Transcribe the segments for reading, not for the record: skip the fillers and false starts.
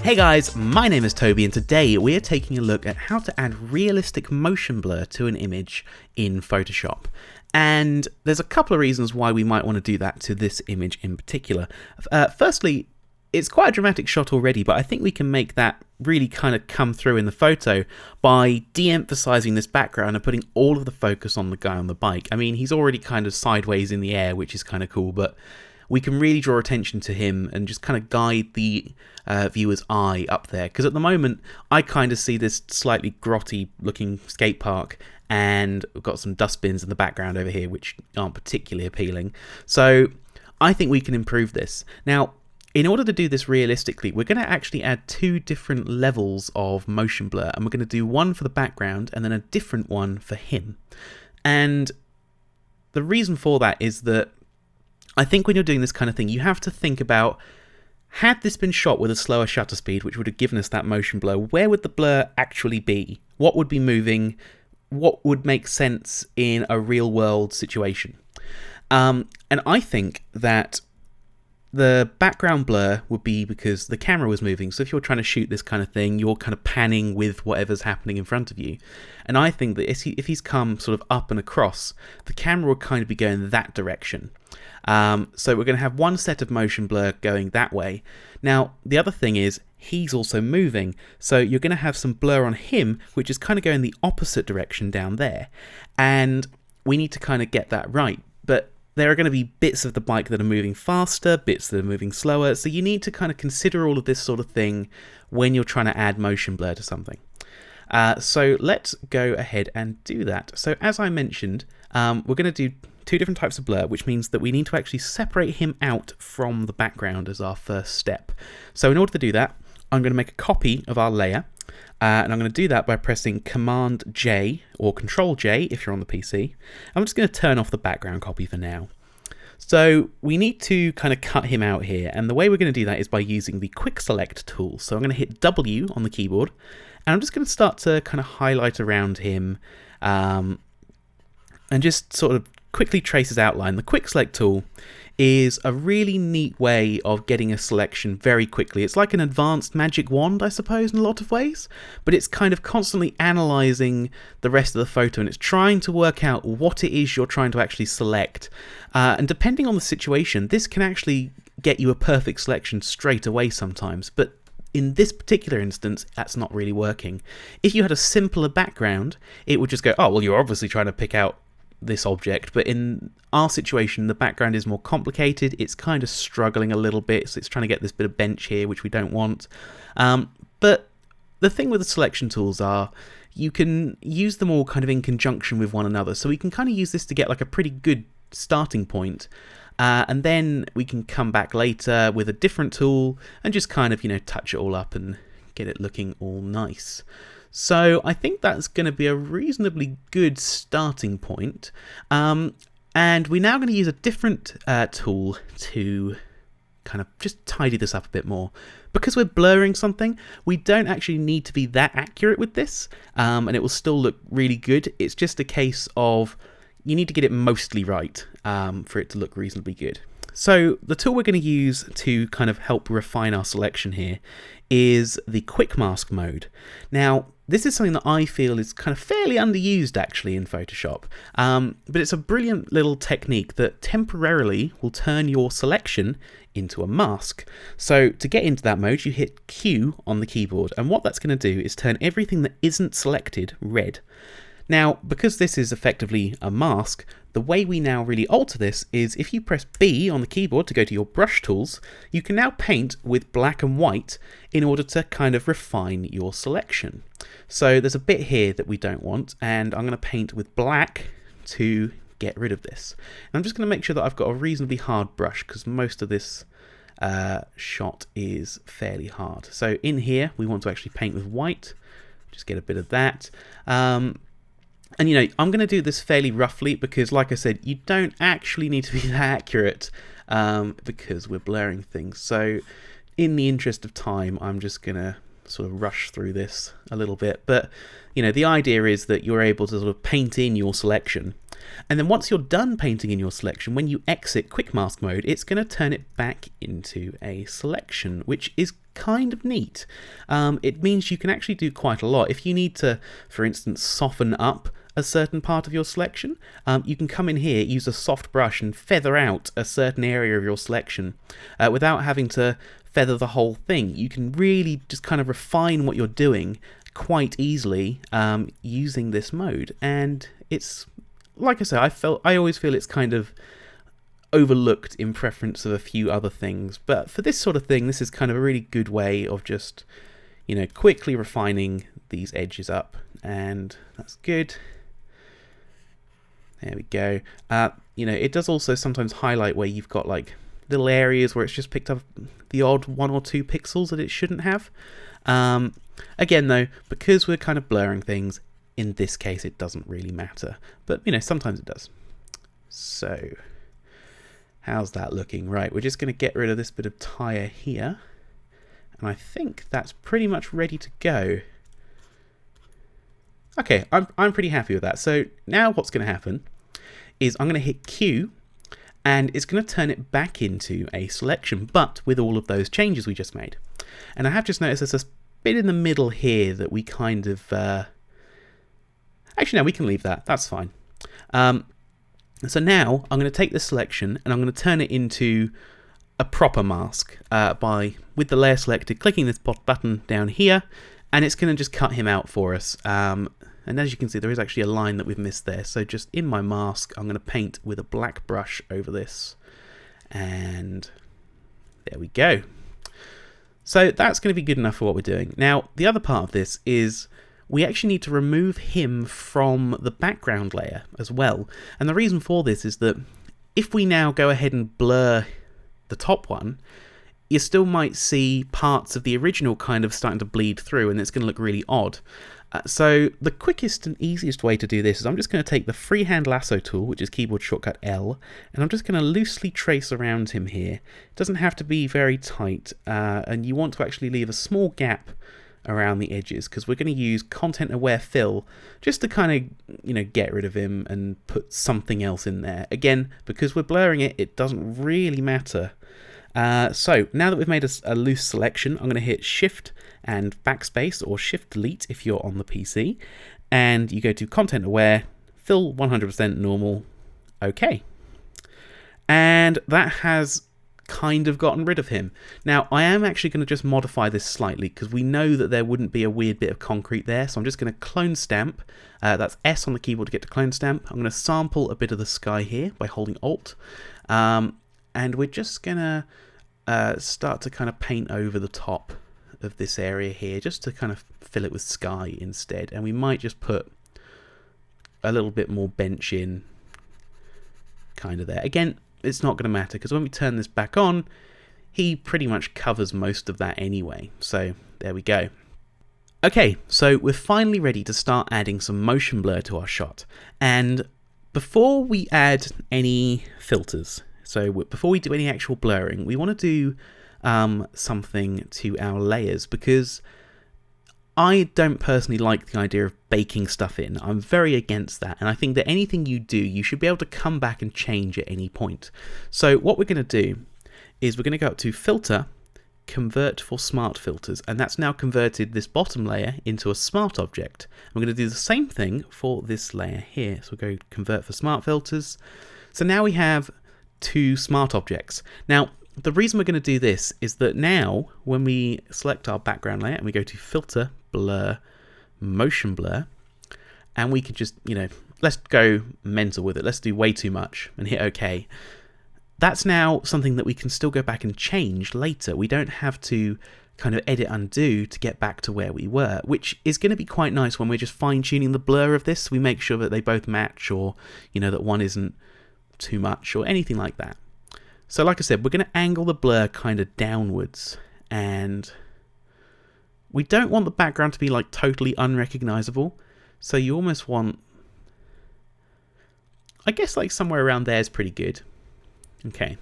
Hey guys, my name is Toby and today we are taking a look at how to add realistic motion blur to an image in Photoshop. And there's a couple of reasons why we might want to do that to this image in particular. Firstly, it's quite a dramatic shot already, but I think we can make that really kind of come through in the photo by de-emphasizing this background and putting all of the focus on the guy on the bike. I mean, he's already kind of sideways in the air, which is kind of cool, but we can really draw attention to him and just kind of guide the viewer's eye up there. Because at the moment, I kind of see this slightly grotty looking skate park and we've got some dustbins in the background over here which aren't particularly appealing. So I think we can improve this. Now, in order to do this realistically, we're going to actually add two different levels of motion blur, and we're going to do one for the background and then a different one for him. And the reason for that is that I think when you're doing this kind of thing, you have to think about, had this been shot with a slower shutter speed, which would have given us that motion blur, where would the blur actually be? What would be moving? What would make sense in a real world situation? And I think that the background blur would be because the camera was moving. So if you're trying to shoot this kind of thing, you're kind of panning with whatever's happening in front of you. And I think that if he's come sort of up and across, the camera would kind of be going that direction. So we're going to have one set of motion blur going that way. Now, the other thing is he's also moving. So you're going to have some blur on him, which is kind of going the opposite direction down there. And we need to kind of get that right. But there are going to be bits of the bike that are moving faster, bits that are moving slower, so you need to kind of consider all of this sort of thing when you're trying to add motion blur to something. So let's go ahead and do that. So as I mentioned, we're going to do two different types of blur, which means that we need to actually separate him out from the background as our first step. So in order to do that, I'm going to make a copy of our layer. And I'm going to do that by pressing Command J or Control J if you're on the PC. I'm just going to turn off the background copy for now. So we need to kind of cut him out here, and the way we're going to do that is by using the Quick Select tool. So I'm going to hit W on the keyboard, and I'm just going to start to kind of highlight around him and just sort of quickly trace his outline. The Quick Select tool is a really neat way of getting a selection very quickly. It's like an advanced magic wand, I suppose, in a lot of ways, but it's kind of constantly analysing the rest of the photo and it's trying to work out what it is you're trying to actually select. And depending on the situation, this can actually get you a perfect selection straight away sometimes, but in this particular instance, that's not really working. If you had a simpler background, it would just go, oh, well, you're obviously trying to pick out this object, but in our situation the background is more complicated. It's kind of struggling a little bit, so it's trying to get this bit of bench here which we don't want. But the thing with the selection tools are you can use them all kind of in conjunction with one another, so we can kind of use this to get like a pretty good starting point, and then we can come back later with a different tool and just kind of, you know, touch it all up and get it looking all nice. So I think that's going to be a reasonably good starting point. And we're now going to use a different tool to kind of just tidy this up a bit more. Because we're blurring something, we don't actually need to be that accurate with this, and it will still look really good. It's just a case of you need to get it mostly right for it to look reasonably good. So the tool we're going to use to kind of help refine our selection here is the Quick Mask mode. Now, this is something that I feel is kind of fairly underused actually in Photoshop, but it's a brilliant little technique that temporarily will turn your selection into a mask. So to get into that mode, you hit Q on the keyboard, and what that's going to do is turn everything that isn't selected red. Now, because this is effectively a mask, the way we now really alter this is if you press B on the keyboard to go to your brush tools, you can now paint with black and white in order to kind of refine your selection. So there's a bit here that we don't want, and I'm going to paint with black to get rid of this. And I'm just going to make sure that I've got a reasonably hard brush because most of this shot is fairly hard. So in here, we want to actually paint with white, just get a bit of that. And you know, I'm going to do this fairly roughly because, like I said, you don't actually need to be that accurate because we're blurring things. So in the interest of time, I'm just going to sort of rush through this a little bit, but you know, the idea is that you're able to sort of paint in your selection, and then once you're done painting in your selection, when you exit quick mask mode, it's going to turn it back into a selection, which is kind of neat. It means you can actually do quite a lot. If you need to, for instance, soften up a certain part of your selection, you can come in here, use a soft brush and feather out a certain area of your selection without having to feather the whole thing. You can really just kind of refine what you're doing quite easily using this mode, and it's, like I say, I always feel it's kind of overlooked in preference of a few other things, but for this sort of thing, this is kind of a really good way of just, you know, quickly refining these edges up, and that's good. There we go. You know, it does also sometimes highlight where you've got like little areas where it's just picked up the odd 1 or 2 pixels that it shouldn't have. Again though, because we're kind of blurring things, in this case it doesn't really matter, but you know, sometimes it does. So how's that looking? Right, we're just going to get rid of this bit of tire here, and I think that's pretty much ready to go. Okay, I'm pretty happy with that. So now what's going to happen is I'm going to hit Q, and it's going to turn it back into a selection, but with all of those changes we just made. And I have just noticed there's a bit in the middle here that we kind of... Actually, no, we can leave that. That's fine. So now I'm going to take this selection and I'm going to turn it into a proper mask with the layer selected, clicking this button down here, and it's going to just cut him out for us. And as you can see, there is actually a line that we've missed there. So just in my mask, I'm going to paint with a black brush over this, and there we go. So that's going to be good enough for what we're doing. Now, the other part of this is we actually need to remove him from the background layer as well. And the reason for this is that if we now go ahead and blur the top one, you still might see parts of the original kind of starting to bleed through, and it's going to look really odd. So the quickest and easiest way to do this is I'm just going to take the freehand lasso tool, which is keyboard shortcut L, and I'm just going to loosely trace around him here. It doesn't have to be very tight, and you want to actually leave a small gap around the edges, because we're going to use content aware fill just to kind of, you know, get rid of him and put something else in there. Again, because we're blurring it, it doesn't really matter. So now that we've made a loose selection, I'm going to hit Shift and Backspace, or Shift Delete if you're on the PC, and you go to Content Aware, Fill 100% Normal, OK. And that has kind of gotten rid of him. Now, I am actually going to just modify this slightly, because we know that there wouldn't be a weird bit of concrete there, so I'm just going to clone stamp. That's S on the keyboard to get to clone stamp. I'm going to sample a bit of the sky here by holding Alt. And we're just going to start to kind of paint over the top of this area here, just to kind of fill it with sky instead. And we might just put a little bit more bench in kind of there. Again, it's not going to matter, because when we turn this back on, he pretty much covers most of that anyway. So there we go. Okay, so we're finally ready to start adding some motion blur to our shot. And before we add any filters, so before we do any actual blurring, we want to do something to our layers, because I don't personally like the idea of baking stuff in. I'm very against that, and I think that anything you do, you should be able to come back and change at any point. So what we're going to do is we're going to go up to Filter, Convert for Smart Filters, and that's now converted this bottom layer into a smart object. We're going to do the same thing for this layer here. So we'll go Convert for Smart Filters. So now we have 2 smart objects. Now, the reason we're going to do this is that now when we select our background layer and we go to Filter, Blur, Motion Blur, and we can just, you know, let's go mental with it. Let's do way too much and hit OK. That's now something that we can still go back and change later. We don't have to kind of edit undo to get back to where we were, which is going to be quite nice when we're just fine-tuning the blur of this. We make sure that they both match, or, you know, that one isn't too much or anything like that. So like I said, we're going to angle the blur kind of downwards, and we don't want the background to be like totally unrecognizable. So you almost want, I guess, like somewhere around there is pretty good. Okay.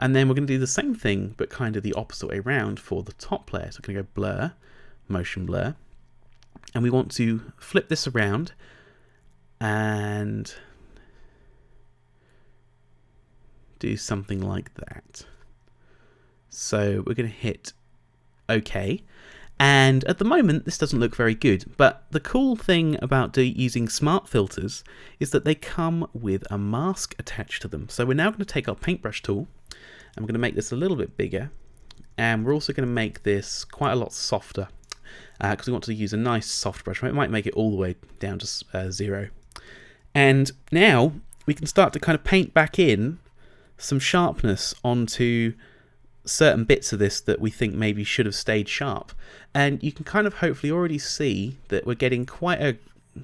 And then we're going to do the same thing, but kind of the opposite way around for the top layer. So I'm going to go Blur, motion blur, and we want to flip this around and do something like that. So we're going to hit OK. And at the moment, this doesn't look very good, but the cool thing about using smart filters is that they come with a mask attached to them. So we're now going to take our paintbrush tool, and we're going to make this a little bit bigger, and we're also going to make this quite a lot softer, because we want to use a nice soft brush. It might make it all the way down to 0. And now we can start to kind of paint back in some sharpness onto certain bits of this that we think maybe should have stayed sharp. And you can kind of hopefully already see that we're getting quite a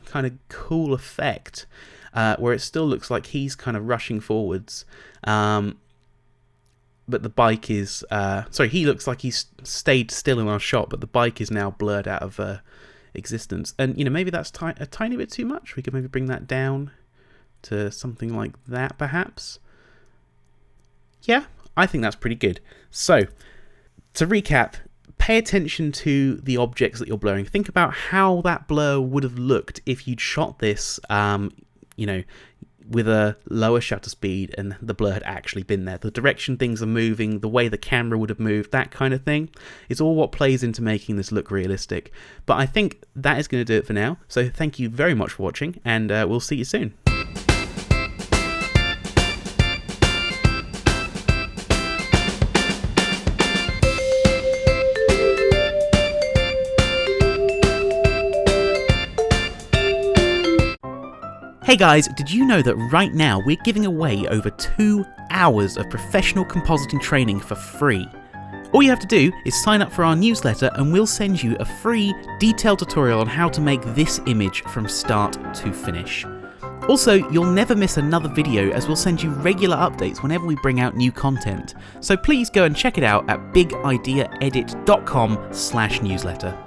kind of cool effect, where it still looks like he's kind of rushing forwards, but the bike is sorry, he looks like he's stayed still in our shot, but the bike is now blurred out of existence. And maybe that's a tiny bit too much. We could maybe bring that down to something like that, perhaps. Yeah, I think that's pretty good. So, to recap, pay attention to the objects that you're blurring. Think about how that blur would have looked if you'd shot this, with a lower shutter speed and the blur had actually been there. The direction things are moving, the way the camera would have moved, that kind of thing. It's all what plays into making this look realistic. But I think that is going to do it for now. So thank you very much for watching, and we'll see you soon. Hey guys, did you know that right now we're giving away over 2 hours of professional compositing training for free? All you have to do is sign up for our newsletter and we'll send you a free detailed tutorial on how to make this image from start to finish. Also, you'll never miss another video as we'll send you regular updates whenever we bring out new content. So please go and check it out at bigideaedit.com/newsletter.